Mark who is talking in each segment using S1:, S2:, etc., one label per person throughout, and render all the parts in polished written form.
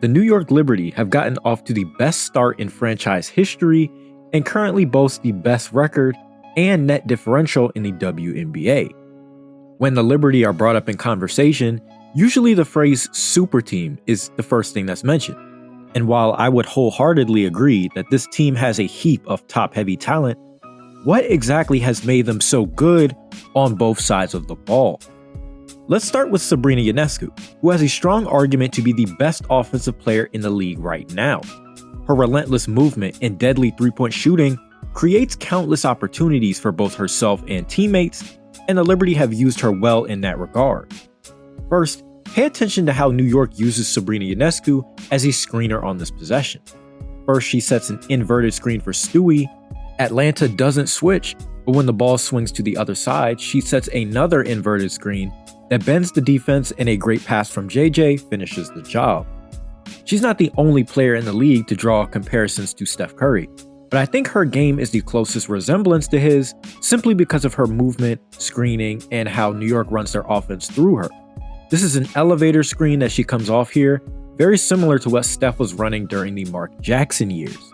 S1: the New York Liberty have gotten off to the best start in franchise history and currently boast the best record and net differential in the WNBA. When the Liberty are brought up in conversation, usually the phrase super team is the first thing that's mentioned. And while I would wholeheartedly agree that this team has a heap of top-heavy talent, what exactly has made them so good on both sides of the ball? Let's start with Sabrina Ionescu, who has a strong argument to be the best offensive player in the league right now. Her relentless movement and deadly three-point shooting creates countless opportunities for both herself and teammates, and the Liberty have used her well in that regard. First, pay attention to how New York uses Sabrina Ionescu as a screener on this possession. First, she sets an inverted screen for Stewie. Atlanta doesn't switch, but when the ball swings to the other side, she sets another inverted screen that bends the defense, and a great pass from JJ finishes the job. She's not the only player in the league to draw comparisons to Steph Curry, but I think her game is the closest resemblance to his simply because of her movement, screening, and how New York runs their offense through her. This is an elevator screen that she comes off here, very similar to what Steph was running during the Mark Jackson years.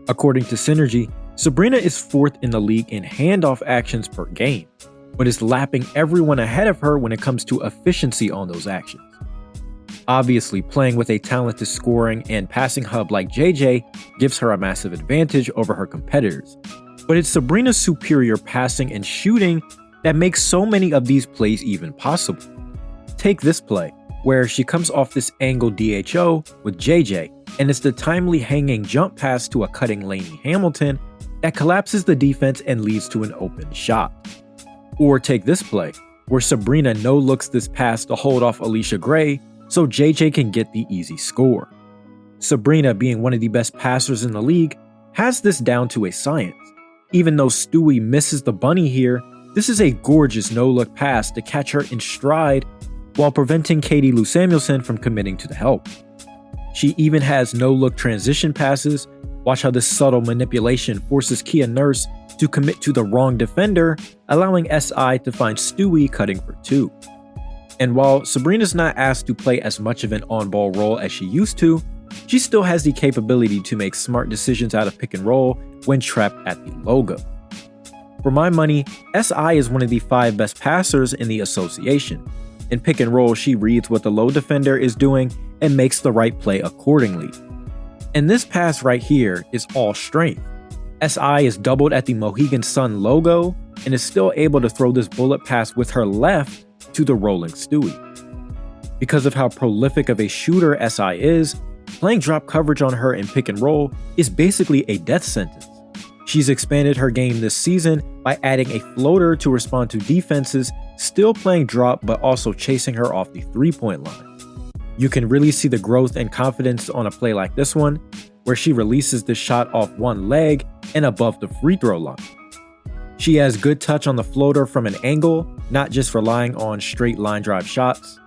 S1: According to Synergy, Sabrina is 4th in the league in handoff actions per game, but is lapping everyone ahead of her when it comes to efficiency on those actions. Obviously, playing with a talented scoring and passing hub like JJ gives her a massive advantage over her competitors, but it's Sabrina's superior passing and shooting that makes so many of these plays even possible. Take this play, where she comes off this angle DHO with JJ, and it's the timely hanging jump pass to a cutting Laney-Hamilton that collapses the defense and leads to an open shot. Or take this play, where Sabrina no-looks this pass to hold off Alicia Gray so JJ can get the easy score. Sabrina, being one of the best passers in the league, has this down to a science. Even though Stewie misses the bunny here, this is a gorgeous no-look pass to catch her in stride while preventing Katie Lou Samuelson from committing to the help. She even has no-look transition passes. Watch how this subtle manipulation forces Kia Nurse to commit to the wrong defender, allowing SI to find Stewie cutting for 2. And while Sabrina's not asked to play as much of an on-ball role as she used to, she still has the capability to make smart decisions out of pick and roll when trapped at the logo. For my money, SI is one of the 5 best passers in the association. In pick and roll, she reads what the low defender is doing and makes the right play accordingly. And this pass right here is all strength. SI is doubled at the Mohegan Sun logo and is still able to throw this bullet pass with her left to the rolling Stewie. Because of how prolific of a shooter SI is, playing drop coverage on her in pick and roll is basically a death sentence. She's expanded her game this season by adding a floater to respond to defenses, still playing drop but also chasing her off the three-point line. You can really see the growth and confidence on a play like this one, where she releases the shot off one leg and above the free throw line. She has good touch on the floater from an angle, not just relying on straight line drive shots.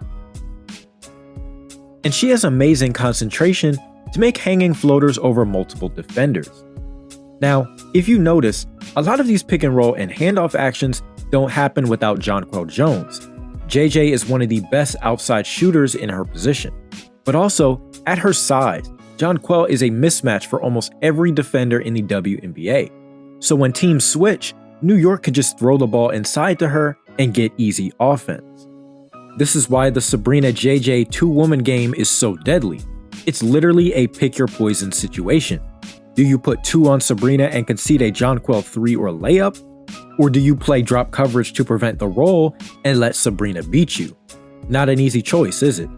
S1: And she has amazing concentration to make hanging floaters over multiple defenders. Now, if you notice, a lot of these pick and roll and handoff actions don't happen without Jonquel Jones. JJ is one of the best outside shooters in her position. But also, at her size, Jonquel is a mismatch for almost every defender in the WNBA. So when teams switch, New York could just throw the ball inside to her and get easy offense. This is why the Sabrina JJ 2-woman game is so deadly. It's literally a pick your poison situation. Do you put 2 on Sabrina and concede a Jonquel 3 or layup? Or do you play drop coverage to prevent the roll and let Sabrina beat you? Not an easy choice, is it?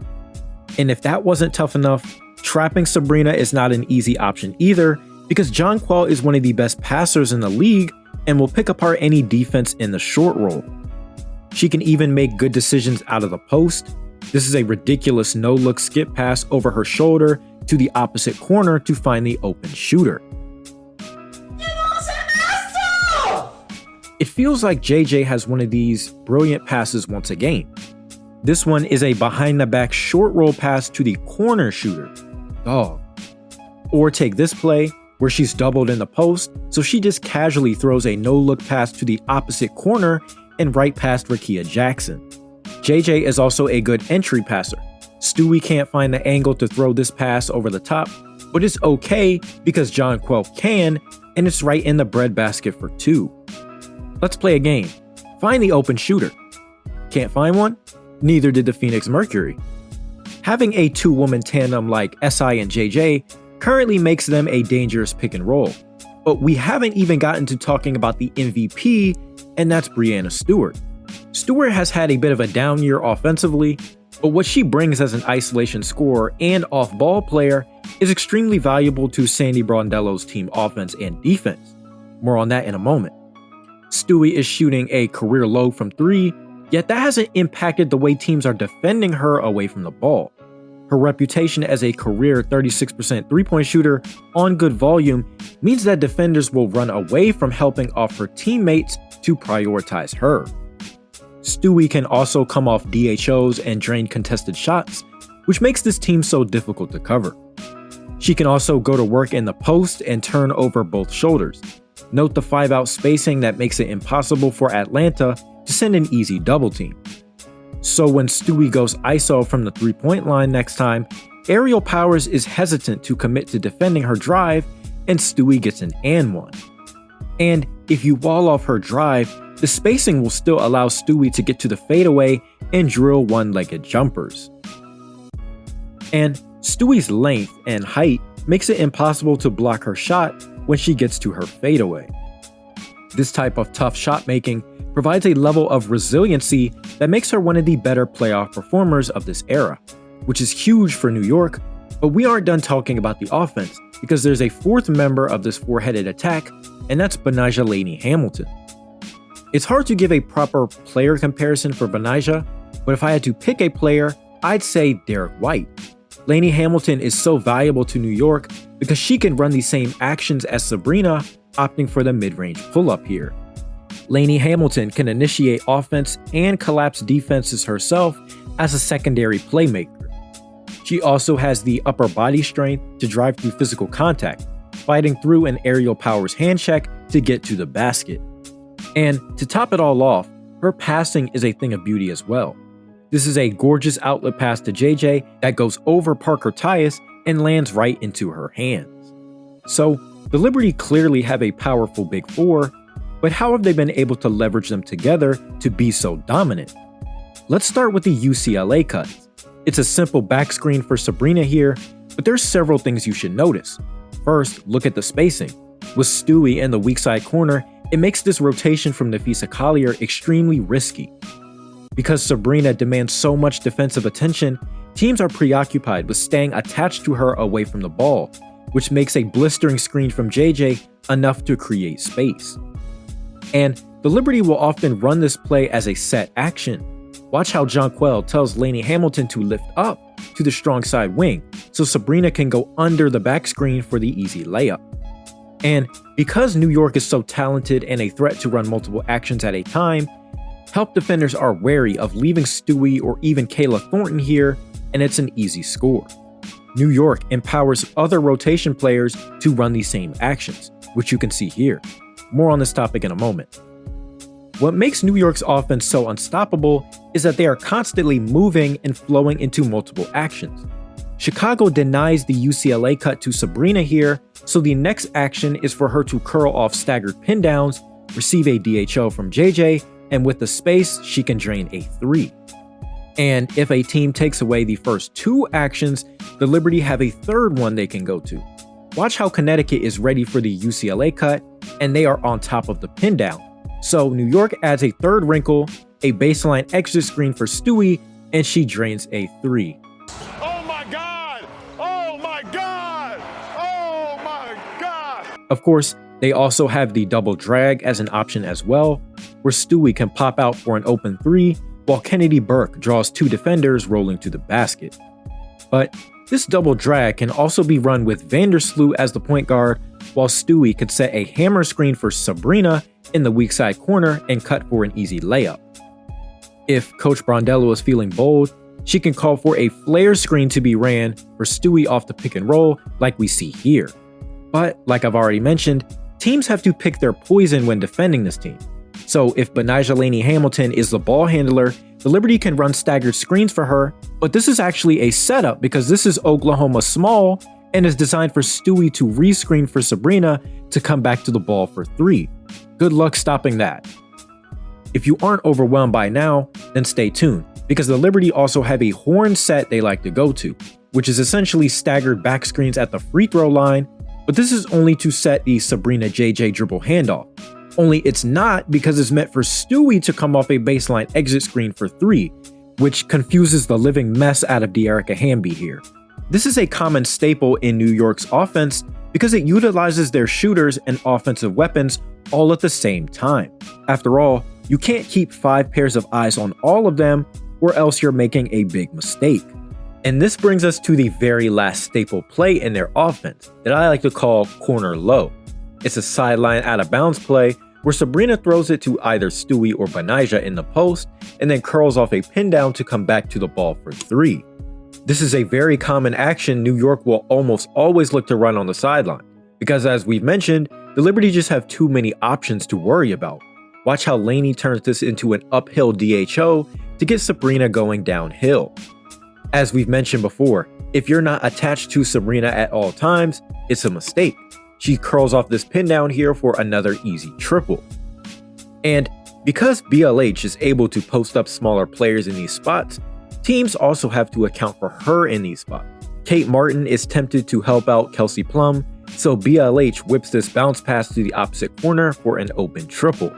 S1: And if that wasn't tough enough, trapping Sabrina is not an easy option either, because Jonquel is one of the best passers in the league and will pick apart any defense in the short roll. She can even make good decisions out of the post. This is a ridiculous no-look skip pass over her shoulder to the opposite corner to find the open shooter. It feels like JJ has one of these brilliant passes once again. This one is a behind-the-back short roll pass to the corner shooter. Dog. Or take this play, where she's doubled in the post, so she just casually throws a no-look pass to the opposite corner and right past Rickea Jackson. JJ is also a good entry passer. Stewie can't find the angle to throw this pass over the top, but it's okay because Jonquel can, and it's right in the breadbasket for 2. Let's play a game. Find the open shooter. Can't find one? Neither did the Phoenix Mercury. Having a 2-woman tandem like SI and JJ currently makes them a dangerous pick and roll. But we haven't even gotten to talking about the MVP, and that's Breanna Stewart. Stewart has had a bit of a down year offensively, but what she brings as an isolation scorer and off-ball player is extremely valuable to Sandy Brondello's team offense and defense. More on that in a moment. Stewie is shooting a career low from 3, yet that hasn't impacted the way teams are defending her away from the ball. Her reputation as a career 36% three-point shooter on good volume means that defenders will run away from helping off her teammates to prioritize her. Stewie can also come off DHOs and drain contested shots, which makes this team so difficult to cover. She can also go to work in the post and turn over both shoulders. Note the 5-out spacing that makes it impossible for Atlanta to send an easy double team. So when Stewie goes ISO from the 3-point line next time, Aerial Powers is hesitant to commit to defending her drive, and Stewie gets an and one. And if you wall off her drive, the spacing will still allow Stewie to get to the fadeaway and drill one-legged jumpers. And Stewie's length and height makes it impossible to block her shot when she gets to her fadeaway. This type of tough shot making provides a level of resiliency that makes her one of the better playoff performers of this era, which is huge for New York, but we aren't done talking about the offense because there's a 4th member of this 4-headed attack, and that's Betnijah Laney-Hamilton. It's hard to give a proper player comparison for Betnijah, but if I had to pick a player, I'd say Derek White. Laney-Hamilton is so valuable to New York because she can run the same actions as Sabrina, opting for the mid-range pull-up here. Laney-Hamilton can initiate offense and collapse defenses herself as a secondary playmaker. She also has the upper body strength to drive through physical contact, fighting through an Aerial Powers hand check to get to the basket. And to top it all off, her passing is a thing of beauty as well. This is a gorgeous outlet pass to JJ that goes over Parker Tyus and lands right into her hands. So, the Liberty clearly have a powerful Big 4, but how have they been able to leverage them together to be so dominant? Let's start with the UCLA cuts. It's a simple back screen for Sabrina here, but there's several things you should notice. First, look at the spacing. With Stewie in the weak side corner, it makes this rotation from Nafisa Collier extremely risky. Because Sabrina demands so much defensive attention, teams are preoccupied with staying attached to her away from the ball, which makes a blistering screen from JJ enough to create space. And the Liberty will often run this play as a set action. Watch how Jonquel tells Laney-Hamilton to lift up to the strong side wing, so Sabrina can go under the back screen for the easy layup. And because New York is so talented and a threat to run multiple actions at a time, help defenders are wary of leaving Stewie or even Kayla Thornton here, and it's an easy score. New York empowers other rotation players to run these same actions, which you can see here. More on this topic in a moment. What makes New York's offense so unstoppable is that they are constantly moving and flowing into multiple actions. Chicago denies the UCLA cut to Sabrina here, so the next action is for her to curl off staggered pin downs, receive a DHO from JJ, and with the space, she can drain a 3. And if a team takes away the first 2 actions, the Liberty have a third one they can go to. Watch how Connecticut is ready for the UCLA cut, and they are on top of the pin down. So New York adds a third wrinkle, a baseline exit screen for Stewie, and she drains a 3.
S2: Oh my God! Oh my God! Oh my God!
S1: Of course, they also have the double drag as an option as well, where Stewie can pop out for an open 3, while Kennedy Burke draws 2 defenders rolling to the basket. But this double drag can also be run with Vandersloot as the point guard, while Stewie could set a hammer screen for Sabrina in the weak side corner and cut for an easy layup. If Coach Brondello is feeling bold, she can call for a flare screen to be ran for Stewie off the pick and roll like we see here. But like I've already mentioned, teams have to pick their poison when defending this team. So if Betnijah Laney-Hamilton is the ball handler, the Liberty can run staggered screens for her, but this is actually a setup because this is Oklahoma small and is designed for Stewie to rescreen for Sabrina to come back to the ball for 3. Good luck stopping that. If you aren't overwhelmed by now, then stay tuned, because the Liberty also have a horn set they like to go to, which is essentially staggered back screens at the free throw line, but this is only to set the Sabrina JJ dribble handoff. Only it's not, because it's meant for Stewie to come off a baseline exit screen for 3, which confuses the living mess out of De'Erica Hamby here. This is a common staple in New York's offense because it utilizes their shooters and offensive weapons all at the same time. After all, you can't keep 5 pairs of eyes on all of them, or else you're making a big mistake. And this brings us to the very last staple play in their offense that I like to call corner low. It's a sideline out of bounds play where Sabrina throws it to either Stewie or Betnijah in the post and then curls off a pin down to come back to the ball for 3. This is a very common action New York will almost always look to run on the sideline, because as we've mentioned, the Liberty just have too many options to worry about. Watch how Laney turns this into an uphill DHO to get Sabrina going downhill. As we've mentioned before, if you're not attached to Sabrina at all times, it's a mistake. She curls off this pin down here for another easy triple. And because BLH is able to post up smaller players in these spots, teams also have to account for her in these spots. Kate Martin is tempted to help out Kelsey Plum, so BLH whips this bounce pass to the opposite corner for an open triple.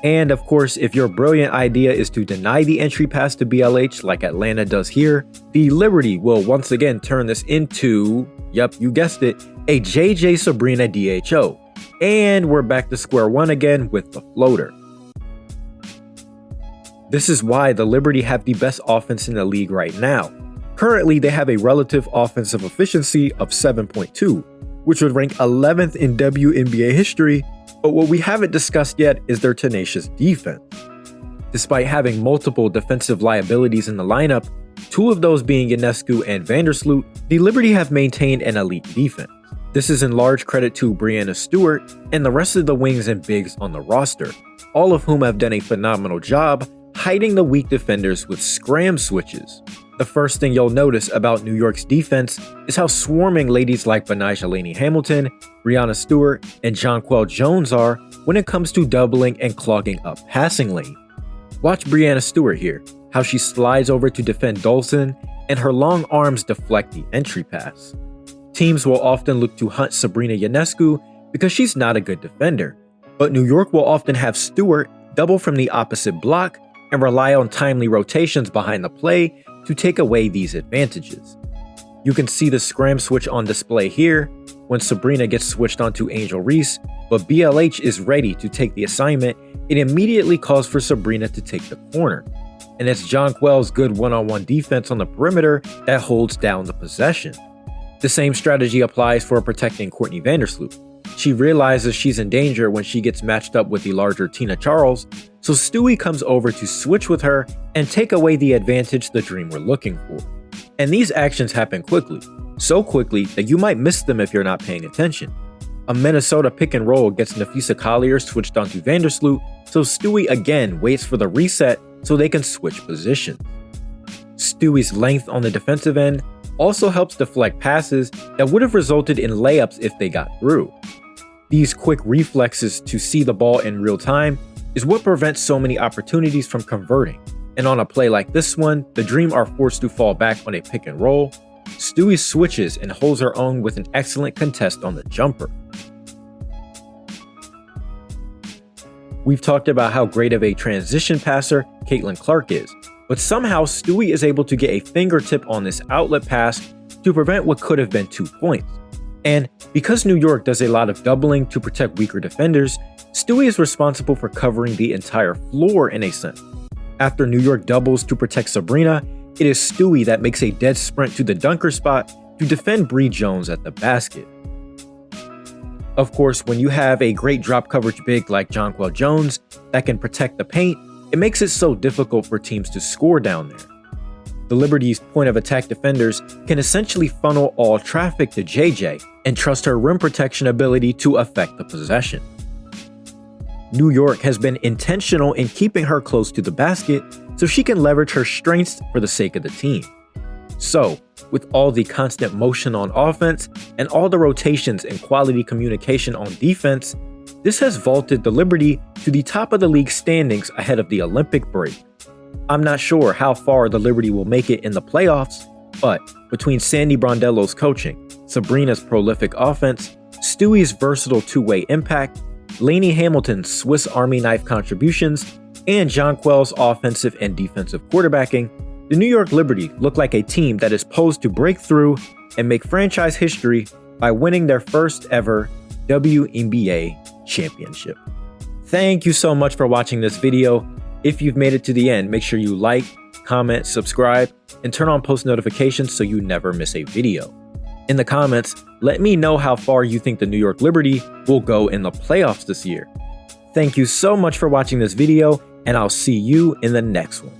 S1: And of course, if your brilliant idea is to deny the entry pass to BLH like Atlanta does here, the Liberty will once again turn this into, yep, you guessed it, a JJ Sabrina DHO. And we're back to square one again with the floater. This is why the Liberty have the best offense in the league right now. Currently, they have a relative offensive efficiency of 7.2, which would rank 11th in WNBA history, but what we haven't discussed yet is their tenacious defense. Despite having multiple defensive liabilities in the lineup, 2 of those being Ionescu and Vandersloot, the Liberty have maintained an elite defense. This is in large credit to Breanna Stewart and the rest of the wings and bigs on the roster, all of whom have done a phenomenal job hiding the weak defenders with scram switches. The first thing you'll notice about New York's defense is how swarming ladies like Betnijah Laney-Hamilton, Breanna Stewart, and Jonquel Jones are when it comes to doubling and clogging up passing lane. Watch Breanna Stewart here, how she slides over to defend Dolson, and her long arms deflect the entry pass. Teams will often look to hunt Sabrina Ionescu because she's not a good defender, but New York will often have Stewart double from the opposite block and rely on timely rotations behind the play to take away these advantages. You can see the scram switch on display here when Sabrina gets switched onto Angel Reese, but BLH is ready to take the assignment. It immediately calls for Sabrina to take the corner, and it's Jonquel's good one-on-one defense on the perimeter that holds down the possession. The same strategy applies for protecting Courtney Vandersloot. She realizes she's in danger when she gets matched up with the larger Tina Charles, so Stewie comes over to switch with her and take away the advantage the Dream were looking for. And these actions happen quickly, so quickly that you might miss them if you're not paying attention. A Minnesota pick and roll gets Nafisa Collier switched onto Vandersloot, so Stewie again waits for the reset so they can switch positions. Stewie's length on the defensive end also helps deflect passes that would have resulted in layups if they got through. These quick reflexes to see the ball in real time is what prevents so many opportunities from converting. And on a play like this one, the Dream are forced to fall back on a pick and roll. Stewie switches and holds her own with an excellent contest on the jumper. We've talked about how great of a transition passer Caitlin Clark is, but somehow Stewie is able to get a fingertip on this outlet pass to prevent what could have been 2 points. And because New York does a lot of doubling to protect weaker defenders, Stewie is responsible for covering the entire floor in a sense. After New York doubles to protect Sabrina, it is Stewie that makes a dead sprint to the dunker spot to defend Bree Jones at the basket. Of course, when you have a great drop coverage big like Jonquel Jones that can protect the paint, it makes it so difficult for teams to score down there. The Liberty's point of attack defenders can essentially funnel all traffic to JJ and trust her rim protection ability to affect the possession. New York has been intentional in keeping her close to the basket so she can leverage her strengths for the sake of the team. So, with all the constant motion on offense and all the rotations and quality communication on defense, this has vaulted the Liberty to the top of the league standings ahead of the Olympic break. I'm not sure how far the Liberty will make it in the playoffs, but between Sandy Brondello's coaching, Sabrina's prolific offense, Stewie's versatile two-way impact, Laney-Hamilton's Swiss Army knife contributions, and Jonquel's offensive and defensive quarterbacking, the New York Liberty look like a team that is poised to break through and make franchise history by winning their first ever WNBA championship. Thank you so much for watching this video. If you've made it to the end, make sure you like, comment, subscribe, and turn on post notifications so you never miss a video. In the comments, let me know how far you think the New York Liberty will go in the playoffs this year. Thank you so much for watching this video, and I'll see you in the next one.